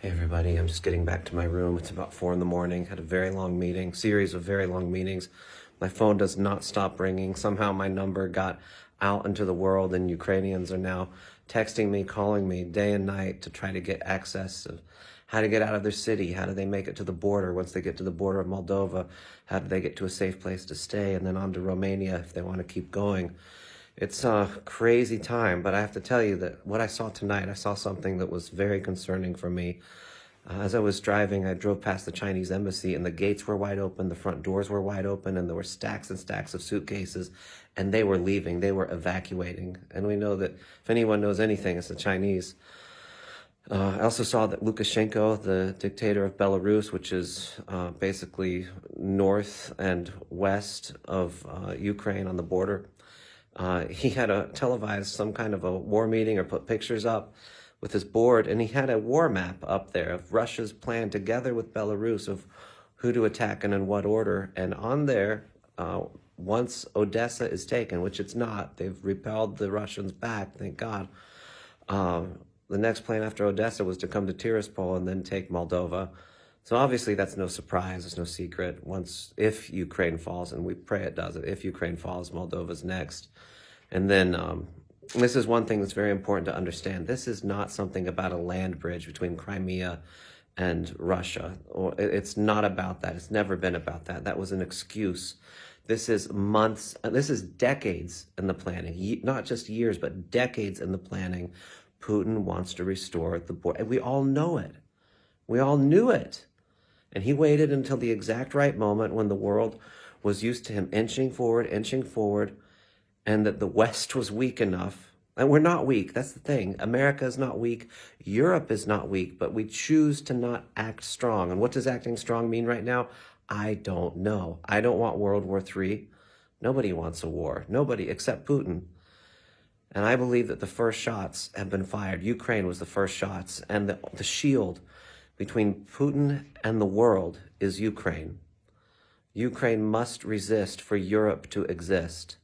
Hey everybody, I'm just getting back to my room. It's about 4 in the morning. Had a very long meeting, series of very long meetings. My phone does not stop ringing. Somehow my number got out into the world and Ukrainians are now texting me, calling me day and night to try to get access of how to get out of their city. How do they make it to the border? Once they get to the border of Moldova, how do they get to a safe place to stay? And then on to Romania if they want to keep going. It's a crazy time, but I have to tell you that what I saw tonight, I saw something that was very concerning for me. As I was driving, I drove past the Chinese embassy and the gates were wide open, the front doors were wide open, and there were stacks and stacks of suitcases, and they were leaving, they were evacuating. And we know that if anyone knows anything, it's the Chinese. I also saw that Lukashenko, the dictator of Belarus, which is basically north and west of Ukraine on the border, he had televised some kind of a war meeting or put pictures up with his board, and he had a war map up there of Russia's plan together with Belarus of who to attack and in what order. And on there, once Odessa is taken, which it's not, they've repelled the Russians back, thank God. The next plan after Odessa was to come to Tiraspol and then take Moldova. So obviously that's no surprise, it's no secret. If Ukraine falls, and we pray it does, if Ukraine falls, Moldova's next. And then this is one thing that's very important to understand. This is not something about a land bridge between Crimea and Russia. It's not about that. It's never been about that. That was an excuse. This is months, this is decades in the planning, not just years, but decades in the planning. Putin wants to restore the border. And we all know it. We all knew it. And he waited until the exact right moment when the world was used to him inching forward, and that the West was weak enough. And we're not weak. That's the thing. America is not weak. Europe is not weak, but we choose to not act strong. And what does acting strong mean right now? I don't know. I don't want World War III. Nobody wants a war. Nobody except Putin. And I believe that the first shots have been fired. Ukraine was the first shots. And the shield between Putin and the world is Ukraine. Ukraine must resist for Europe to exist.